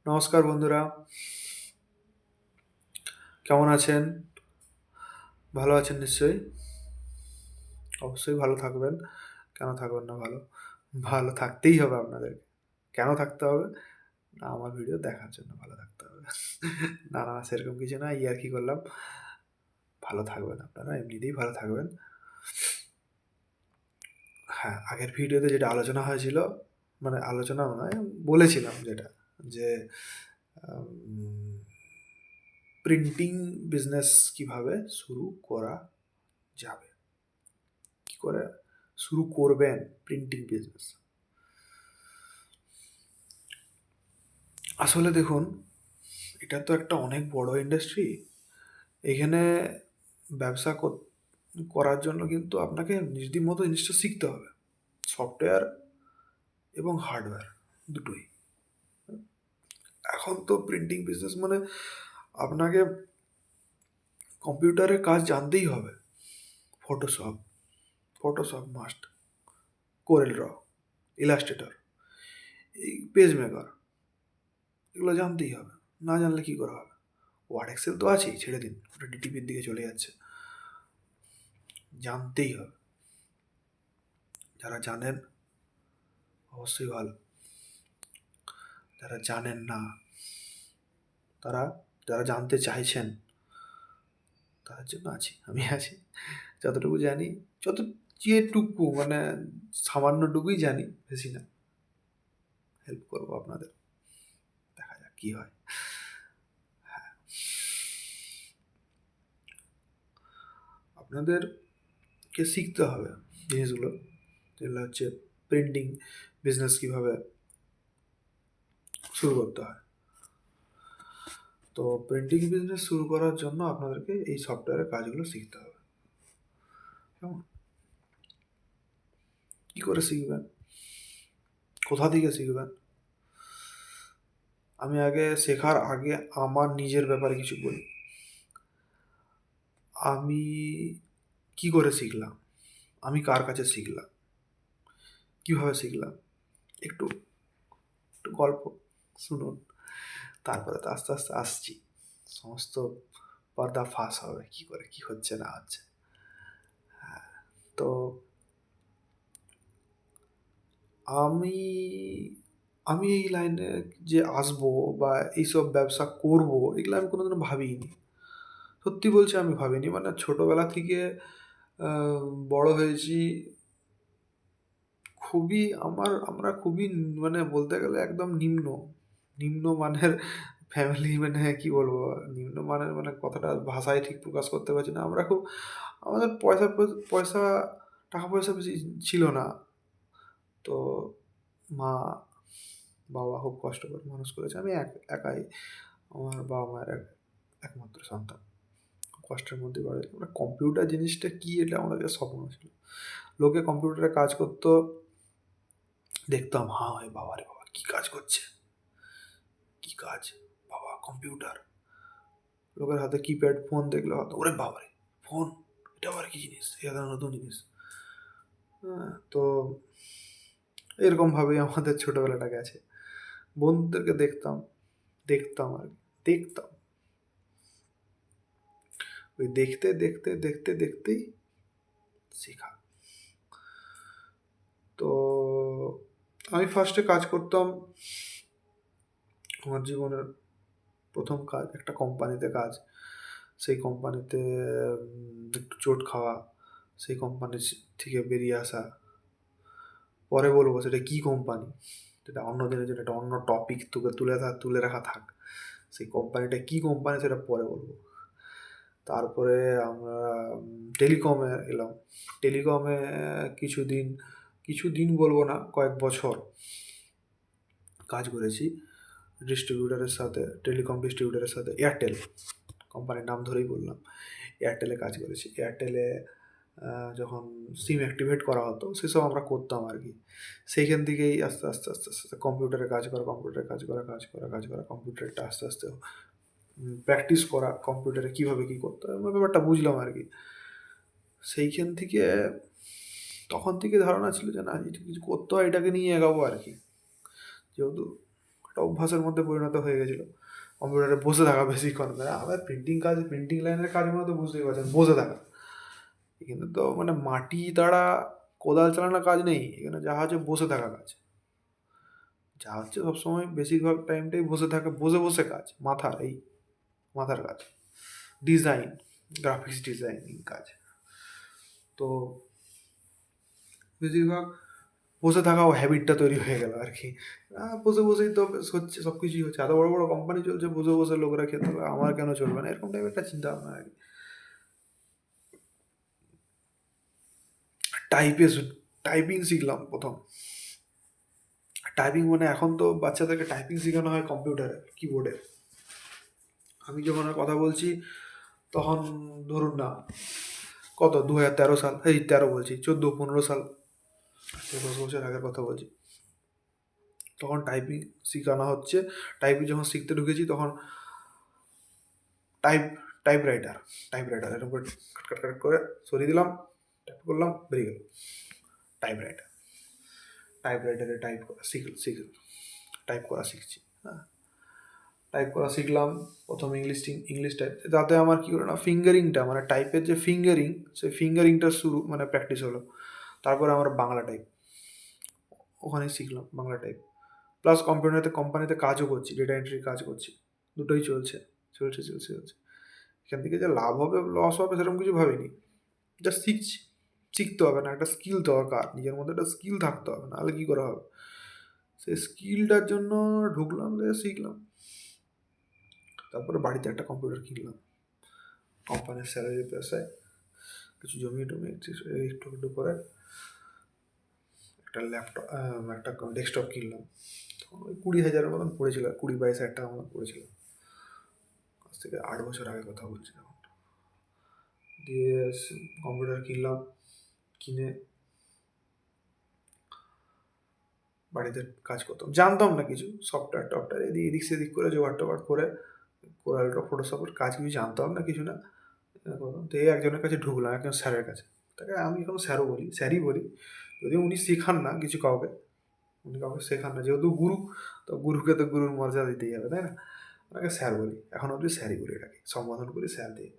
নমস্কার বন্ধুরা, কেমন আছেন? ভালো আছেন নিশ্চয়ই? অবশ্যই ভালো থাকবেন। কেন থাকবেন না ভালো? ভালো থাকতেই হবে আপনাদেরকে। কেন থাকতে হবে? না আমার ভিডিও দেখার জন্য ভালো থাকতে হবে। না, সেরকম কিছু না, ইয়ার্কি করলাম। ভালো থাকবেন আপনারা, এমনিতেই ভালো থাকবেন। হ্যাঁ, আগের ভিডিওতে যেটা আলোচনা হয়েছিল, মানে আলোচনাও নয়, বলেছিলাম যেটা, যে প্রিন্টিং বিজনেস কিভাবে শুরু করা যাবে, কি করে শুরু করবেন প্রিন্টিং বিজনেস। আসলে দেখুন, এটা তো একটা অনেক বড় ইন্ডাস্ট্রি। এখানে ব্যবসা করার জন্য কিন্তু আপনাকে রীতিমতো জিনিসটা শিখতে হবে, সফটওয়্যার এবং হার্ডওয়্যার দুটোই। এখন তো প্রিন্টিং বিজনেস মানে আপনাকে কম্পিউটারের কাজ জানতেই হবে। ফটোশপ, ফটোশপ মাস্ট, কোরেল র, ইলাস্ট্রেটর, এই পেজ মেকার, এগুলো জানতেই হবে। না জানলে কী করা হবে? ওয়ার্ড এক্সেল তো আছেই, ছেড়ে দিন, ওটা ডিটিপির দিকে চলে যাচ্ছে। জানতেই হবে। যারা জানেন অবশ্যই ভালো, যারা জানেন না, তারা, যারা জানতে চাইছেন, তাদের জন্য আছি, আমি আছি। যতটুকু জানি, যত যেটুকু মানে সামান্যটুকুই জানি, বেশি না, হেল্প করবো আপনাদের। দেখা যাক কী হয়। আপনাদেরকে শিখতে হবে জিনিসগুলো, যেগুলো হচ্ছে প্রিন্টিং বিজনেস কীভাবে শুরু করতে হয়। তো প্রিন্টিং বিজনেস শুরু করার জন্য আপনাদেরকে এই সফটওয়্যারের কাজগুলো শিখতে হবে। কেমন? কী করে শিখবেন? কোথা থেকে শিখবেন? আমি আগে শেখার আগে আমার নিজের ব্যাপারে কিছু বলি। আমি কি করে শিখলাম, আমি কার কাছে শিখলাম, কীভাবে শিখলাম, একটু একটু গল্প শুনুন। তারপরে তো আস্তে আস্তে আসছি, সমস্ত পর্দা ফাঁস হবে, কী করে কী হচ্ছে না হচ্ছে। তো আমি আমি এই লাইনে যে আসবো বা এইসব ব্যবসা করব, এগুলো আমি কোনোদিনও ভাবিনি। সত্যি বলছি, আমি ভাবিনি। মানে ছোটোবেলা থেকে বড় হয়েছি খুবই, আমরা খুবই মানে বলতে গেলে একদম নিম্নমানের ফ্যামিলি, মানে কি বলবো? নিম্নমানের মানে কথাটা ভাষায় ঠিক প্রকাশ করতে পারছি না। আমরা খুব, আমাদের পয়সা, টাকা পয়সা বেশি ছিল না। তো মা, বাবা খুব কষ্ট করে মানুষ করেছে। আমি একাই, আমার বাবা মায়ের একমাত্র সন্তান। খুব কষ্টের মধ্যে বড় হয়েছি। আমরা কম্পিউটার জিনিসটা কী, এটা আমাদের কাছে স্বপ্ন ছিল। লোকে কম্পিউটারে কাজ করতো, দেখতাম, হাঁ হয়, বাবা রে বাবা, কী কাজ করছে, কী কাজ, বাবা কম্পিউটার। লোকের হাতে কিপ্যাড ফোন দেখলে হতো, ওরে বাবা রে ফোন, এটা আবার কী জিনিস, এটা নতুন জিনিস। হ্যাঁ, তো এরকমভাবেই আমাদের ছোটোবেলাটা গেছে। বন্ধুদেরকে দেখতাম, দেখতাম আর কি, দেখতাম। ওই দেখতে দেখতে দেখতে দেখতেই শেখা। তো আমি ফার্স্টে কাজ করতাম, আমার জীবনের প্রথম কাজ একটা কোম্পানিতে কাজ। সেই কোম্পানিতে একটু চোট খাওয়া, সেই কোম্পানি থেকে বেরিয়ে আসা। পরে বলবো সেটা কী কোম্পানি, সেটা অন্য দিনের জন্য, একটা অন্য টপিক তোকে তুলে রাখা থাক। সেই কোম্পানিটা কী কোম্পানি সেটা পরে বলবো। তারপরে আমরা টেলিকমে এলাম। টেলিকমে কিছুদিন বলবো না, কয়েক বছর কাজ করেছি ডিস্ট্রিবিউটারের সাথে, টেলিকম ডিস্ট্রিবিউটারের সাথে। এয়ারটেল কোম্পানির নাম ধরেই বললাম, এয়ারটেলে কাজ করেছি। এয়ারটেলে যখন সিম অ্যাক্টিভেট করা হতো, সেসব আমরা করতাম আর কি। সেইখান থেকেই আস্তে আস্তে আস্তে আস্তে কম্পিউটারে কাজ করা, কম্পিউটারটা আস্তে আস্তে প্র্যাকটিস করা, কম্পিউটারে কীভাবে কী করতে হয়, আমরা ব্যাপারটা বুঝলাম আর কি। সেইখান থেকে, তখন থেকে ধারণা ছিল যে না, এটা কিছু করতে হয়, এটাকে নিয়ে এগাবো আর কি। যেহেতু একটা অভ্যাসের মধ্যে পরিণত হয়ে গেছিলো কম্পিউটারে বসে থাকা বেশিক্ষণ। মানে আমার প্রিন্টিং লাইনের কাজ মানে তো বুঝতেই পারছেন, বসে থাকা। এখানে তো মানে মাটি তাড়া, কোদাল চালানোর কাজ নেই, এখানে যা হচ্ছে বসে থাকা কাজ। যা হচ্ছে সবসময় বেশিরভাগ টাইমটাই বসে থাকা, বসে বসে কাজ, মাথার কাজ, ডিজাইন, গ্রাফিক্স ডিজাইনিং কাজ। তো বেশিরভাগ বসে থাকাও হ্যাবিটটা তৈরি হয়ে গেল আর কি। বসে বসেই তো হচ্ছে, সব কিছুই হচ্ছে, এত বড় বড় কোম্পানি চলছে, বসে বসে লোকরা খেতে হবে, আমার কেন চলবে না, এরকম টাইপের একটা চিন্তা ভাবনা আর কি। টাইপিং শিখলাম প্রথম। টাইপিং মানে এখন তো বাচ্চাদেরকে টাইপিং শেখানো হয় কম্পিউটারে, কিবোর্ডে। আমি যখন আর কথা বলছি তখন ধরুন না কত 2013 সাল, এই 13 বলছি, 14-15 সাল, 10 বছর আগের কথা বলছি। তখন টাইপিং শেখানো হচ্ছে। টাইপিং যখন শিখতে ঢুকেছি তখন টাইপরাইটারের উপর কাট কাট করে সরিয়ে দিলাম, টাইপ করলাম, বেরিয়ে গেল টাইপরাইটারে টাইপ করা টাইপ করা শিখছি। হ্যাঁ, টাইপ করা শিখলাম প্রথম ইংলিশ টাইপ, তাতে আমার কী হলো না, ফিঙ্গারিংটা মানে টাইপের যে ফিঙ্গারিং, সেই ফিঙ্গারিংটা শুরু মানে প্র্যাকটিস হলো। তারপরে আমার বাংলা টাইপ, ওখানেই শিখলাম বাংলা টাইপ। প্লাস কোম্পানিতে কাজও করছি, ডেটা এন্ট্রির কাজ করছি, দুটোই চলছে। এখান থেকে যে লাভ হবে লস হবে সেরকম কিছু ভাবিনি, জাস্ট শিখতে হবে না, একটা স্কিল দরকার, নিজের মধ্যে একটা স্কিল থাকতে হবে, নাহলে কী করা হবে। সেই স্কিলটার জন্য ঢুকলাম, শিখলাম। তারপরে বাড়িতে একটা কম্পিউটার কিনলাম কোম্পানির স্যালারি পেশায়, কিছু জমিয়ে একটু করে একটা ল্যাপটপ, একটা ডেস্কটপ কিনলাম। তখন ওই 20,000-এর মতন পড়েছিল, 20-22,000 টাকা মতন পড়েছিল, আজ থেকে 8 বছর আগে কথা বলছি। তখন দিয়ে কম্পিউটার কিনলাম, কিনে বাড়িতে কাজ করতাম, জানতাম না কিছু, সফটওয়্যার এদিক সেদিক করে জোগাড় করে কোরালটা ফটোশপের কাজ কিছু জানতাম না, কিছু না। তো এই একজনের কাছে ঢুকলাম, একজন স্যারের কাছে। তাকে আমি এখন স্যারই বলি, যদিও উনি শেখান না কিছু কাউকে শেখান না, যেহেতু গুরু, তো গুরুকে তো গুরুর মর্যাদা দিতেই হবে, তাই না? ওনাকে স্যার বলি, এখন অবধি স্যারই বলি রাখি, সম্বোধন করি স্যার দিয়ে।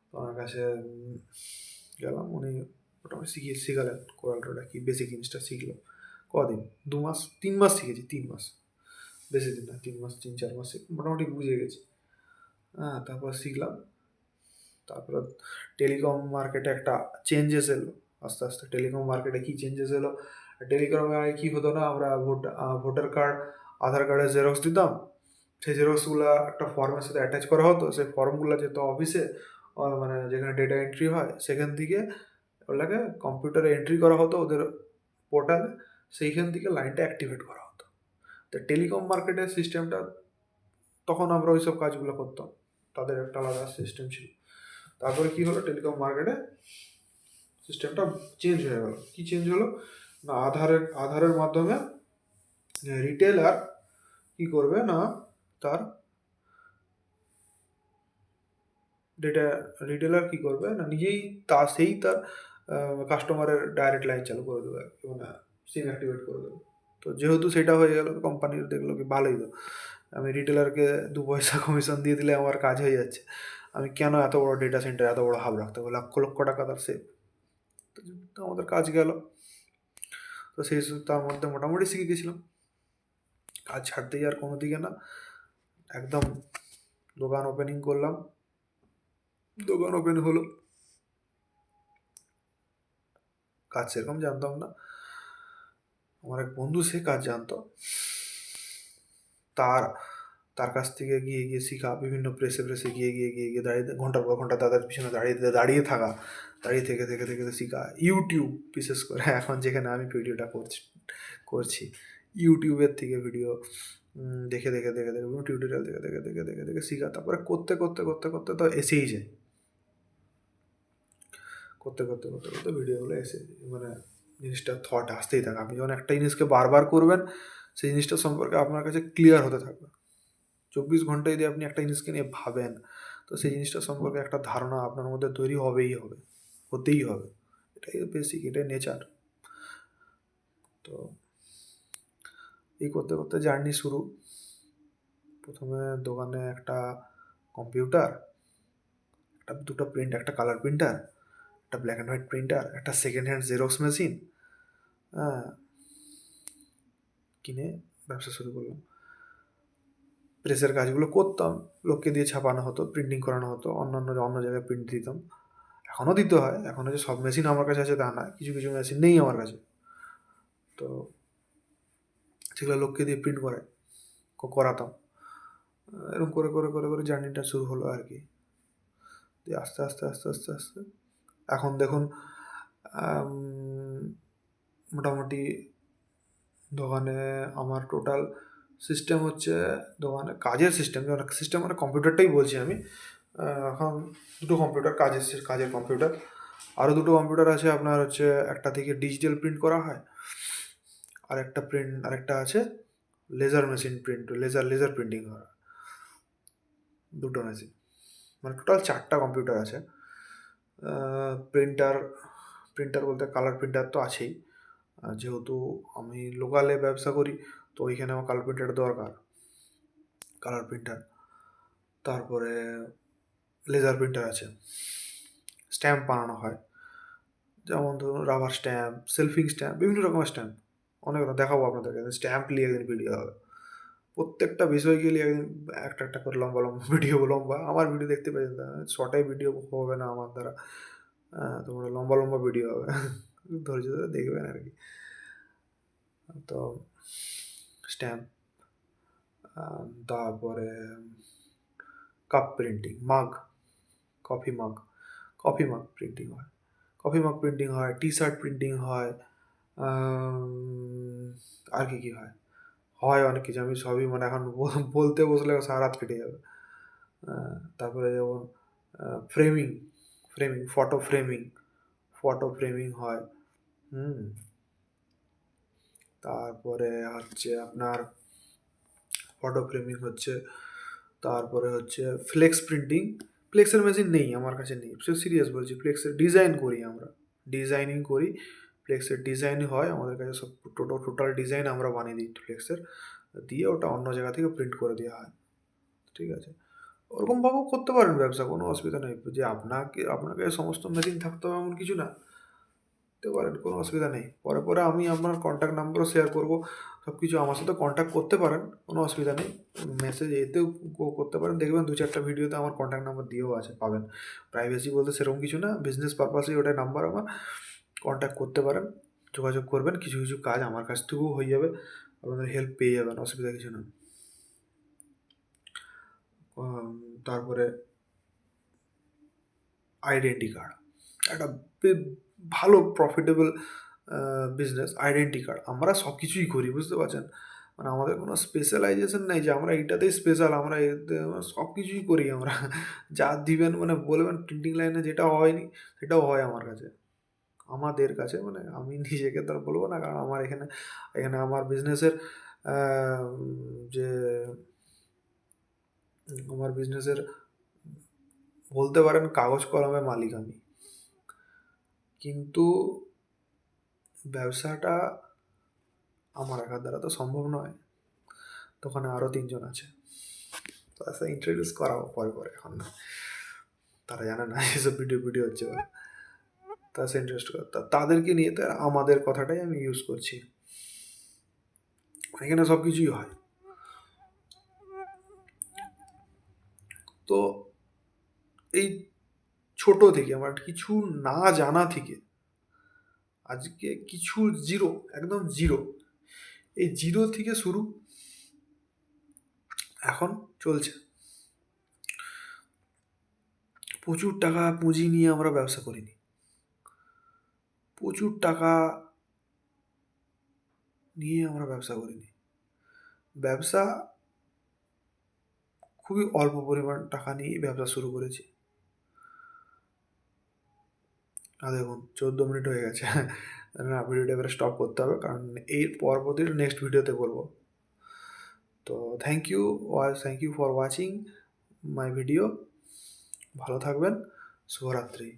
তো ওনার কাছে গেলাম, উনি মোটামুটি শিখালেন কোরালটা কি, বেসিক জিনিসটা শিখলাম। কদিন, 2 মাস 3 মাস শিখেছি, 3 মাস, বেশি দিন না, 3 মাস 3-4 মাস মোটামুটি বুঝে গেছি। হ্যাঁ, তারপর শিখলাম। তারপর টেলিকম মার্কেটে একটা চেঞ্জেস এলো, আস্তে আস্তে টেলিকম মার্কেটে কী চেঞ্জেস এলো। টেলিকমে আগে কী হতো না, আমরা ভোটার কার্ড, আধার কার্ডের জেরক্স দিতাম, সেই জেরক্সগুলো একটা ফর্মের সাথে অ্যাটাচ করা হতো, সেই ফর্মগুলো যেত অফিসে, মানে যেখানে ডেটা এন্ট্রি হয় সেখান থেকে ওগুলোকে কম্পিউটারে এন্ট্রি করা হতো ওদের পোর্টালে, সেইখান থেকে লাইনটা অ্যাক্টিভেট করা হতো। তো টেলিকম মার্কেটের সিস্টেমটা, তখন আমরা ওই সব কাজগুলো করতাম, তাদের একটা আলাদা সিস্টেম ছিল। তারপরে কী হলো, টেলিকম মার্কেটে সিস্টেমটা চেঞ্জ হয়ে গেল। কী চেঞ্জ হলো না, আধারের মাধ্যমে রিটেলার কী করবে না, তার রিটেলার কী করবে না, নিজেই তার কাস্টমারের ডাইরেক্ট লাইন চালু করে দেবে, মানে সিম অ্যাক্টিভেট করে দেবে। তো যেহেতু সেটা হয়ে গেল, কোম্পানির দেখলো কি ভালোই, তো আমি রিটেলারকে 2 পয়সা কমিশন দিয়ে দিলে আমার কাজ হয়ে যাচ্ছে, আমি কেন এত বড় ডেটা সেন্টার, এত বড় হাব রাখতে হবে, লক্ষ লক্ষ টাকা তার সেভ। তো আমাদের কাজ গেল। তো তার মধ্যে মোটামুটি শিখে গেছিলাম। কাজ ছাড়তেই আর কোনো দিকে না, একদম দোকান ওপেনিং করলাম, দোকান ওপেন হলো। কাজ সেরকম জানতাম না, আমার এক বন্ধু সে কাজ জানতো, তার কাছ থেকে গিয়ে শেখা, বিভিন্ন প্রেসে গিয়ে দাঁড়িয়ে ঘন্টার পর ঘন্টা তাদের পিছনে দাঁড়িয়ে থেকে শেখা। ইউটিউব বিশেষ করে এখন যেখানে আমি ভিডিওটা করছি, ইউটিউবের থেকে ভিডিও দেখে টিউটোরিয়াল দেখে শেখা। তারপরে করতে তো এসেই যায়, করতে ভিডিওগুলো এসে, মানে জিনিসটা থট আসতেই থাকে। আপনি যখন একটা জিনিসকে বারবার করবেন, সেই জিনিসটা সম্পর্কে আপনার কাছে ক্লিয়ার হতে থাকবে। 24 ঘন্টা যদি আপনি একটা জিনিসকে নিয়ে ভাবেন, তো সেই জিনিসটা সম্পর্কে একটা ধারণা আপনার মধ্যে তৈরি হতেই হবে। এটাই বেসিক, এটাই নেচার। তো এই করতে করতে জার্নি শুরু। প্রথমে দোকানে একটা কম্পিউটার, দুটো প্রিন্ট, একটা কালার প্রিন্টার, একটা ব্ল্যাক অ্যান্ড হোয়াইট প্রিন্টার, একটা সেকেন্ড হ্যান্ড জেরক্স মেশিন, হ্যাঁ, কিনে ব্যবসা শুরু করলাম। প্রেসের কাজগুলো করতাম, লোককে দিয়ে ছাপানো হতো, প্রিন্টিং করানো হতো, অন্য জায়গায় প্রিন্ট দিতাম। এখনও দিতে হয়, এখনও যে সব মেশিন আমার কাছে আছে তা না, কিছু কিছু মেশিন নেই আমার কাছে, তো সেগুলো লোককে দিয়ে প্রিন্ট করাতাম। এরকম করে করে করে করে জার্নিটা শুরু হলো আর কি। দিয়ে আস্তে আস্তে আস্তে আস্তে আস্তে এখন দেখুন আম, মোটামুটি দোকানে আমার টোটাল সিস্টেম হচ্ছে, দোকানে কাজের সিস্টেম, সিস্টেম মানে কম্পিউটারটাই বলছি আমি। এখন দুটো কম্পিউটার, কাজের কম্পিউটার, আরও দুটো কম্পিউটার আছে আপনার হচ্ছে, একটা থেকে ডিজিটাল প্রিন্ট করা হয়, আরেকটা আছে laser machine print, laser printing করা, দুটো মেশিন, মানে টোটাল 4টা কম্পিউটার আছে। প্রিন্টার প্রিন্টার বলতে কালার প্রিন্টার তো আছেই, যেহেতু আমি লোকালে ব্যবসা করি তো ওইখানে আমার কালার প্রিন্টার দরকার, কালার প্রিন্টার। তারপরে লেজার প্রিন্টার আছে, স্ট্যাম্প বানানো হয়, যেমন ধরুন রাবার স্ট্যাম্প, সেলফিং স্ট্যাম্প, বিভিন্ন রকমের স্ট্যাম্প, অনেক রকম দেখাবো আপনাদেরকে, স্ট্যাম্প নিয়ে একদিন ভিডিও হবে, প্রত্যেকটা বিষয়কে নিয়ে একদিন একটা একটা করে লম্বা লম্বা ভিডিও, লম্বা আমার ভিডিও দেখতে পেয়ে যেতে শর্টে ভিডিও হবে না আমার দ্বারা, তোমরা লম্বা লম্বা ভিডিও হবে, ধৈর্য ধরে দেখবেন আর কি। তো স্ট্যাম্প, তারপরে কাপ প্রিন্টিং, কফি মাগ কফি মাগ প্রিন্টিং হয়, টি শার্ট প্রিন্টিং হয়, আর কি হয়, অনেক কিছু, আমি সবই মানে এখন বলতে বসলে সারা রাত কেটে যাবে। তারপরে যেমন ফ্রেমিং ফ্রেমিং ফটো ফ্রেমিং হয়। তারপরে হচ্ছে আপনার ফটো ফ্রেমিং হচ্ছে, তারপরে হচ্ছে ফ্লেক্সের মেশিন নেই আমার কাছে, নেই, সিরিয়াস বলছি, ফ্লেক্সের ডিজাইন করি আমরা, ডিজাইনিং করি, ফ্লেক্সের ডিজাইন হয় আমাদের কাছে, সব টোটাল ডিজাইন আমরা বানিয়ে দিই ফ্লেক্সের, দিয়ে ওটা অন্য জায়গা থেকে প্রিন্ট করে দেওয়া হয়, ঠিক আছে। ওরকমভাবেও করতে পারেন ব্যবসা, কোনো অসুবিধা নেই, যে আপনাকে সমস্ত মেশিন থাকতে হবে এমন কিছু না, করতে পারেন, কোনো অসুবিধা নেই। পরে পরে আমি আপনার কন্ট্যাক্ট নাম্বারও শেয়ার করবো, সব কিছু আমার সাথে কন্ট্যাক্ট করতে পারেন, কোনো অসুবিধা নেই, মেসেজ এতেও করতে পারেন, দেখবেন 2-4টা ভিডিওতে আমার কন্ট্যাক্ট নাম্বার দিয়েও আছে, পাবেন। প্রাইভেসি বলতে সেরকম কিছু না, বিজনেস পারপাসেই ওটাই নাম্বার আমার, কন্ট্যাক্ট করতে পারেন, যোগাযোগ করবেন, কিছু কিছু কাজ আমার কাছ থেকেও হয়ে যাবে, আপনাদের হেল্প পেয়ে যাবেন, অসুবিধা কিছু না। তারপরে আইডেন্টি কার্ড, একটা ভালো প্রফিটেবল বিজনেস, আইডেন্টি কার্ড, আমরা সব কিছুই করি, বুঝতে পারছেন, মানে আমাদের কোনো স্পেশালাইজেশন নেই যে আমরা এইটাতেই স্পেশাল, আমরা এতে সব কিছুই করি আমরা, যা দিবেন মানে বলবেন প্রিন্টিং লাইনে যেটা হয়নি সেটাও হয় আমার কাছে, আমাদের কাছে, মানে আমি নিজেকে তো আর বলবো না, কারণ আমার এখানে এখানে আমার বিজনেসের যে আমার বিজনেসের বলতে পারেন কাগজ কলমের মালিক আমি, কিন্তু ব্যবসাটা আমার একার দ্বারা তো সম্ভব নয়, দোকানে আরও 3জন আছে, তো আচ্ছা ইন্ট্রোডিউস করাবো পরে পরে, এখন না, তারা জানে না এসব ভিডিও হচ্ছে বলে, তারা ইন্টারেস্ট করে, তাদেরকে নিয়ে তো আমাদের কথাটাই আমি ইউজ করছি, এখানে সব কিছুই হয়। তো এই ছোট থেকে আমার কিছু না জানা থেকে আজকে কিছু জিরো, একদম জিরো, এই জিরো থেকে শুরু, এখন চলছে, প্রচুর টাকা পুঁজি নিয়ে আমরা ব্যবসা করিনি, প্রচুর টাকা নিয়ে আমরা ব্যবসা করিনি, ব্যবসা খুবই অল্প পরিমাণ টাকা নিয়েই ব্যবসা শুরু করেছি। দেখুন 14 মিনিট হয়ে গেছে, না ভিডিওটা এবারে স্টপ করতে হবে, কারণ এর পরবর্তী নেক্সট ভিডিওতে বলবো। তো thank you for watching my video, ভালো থাকবেন, শুভরাত্রি।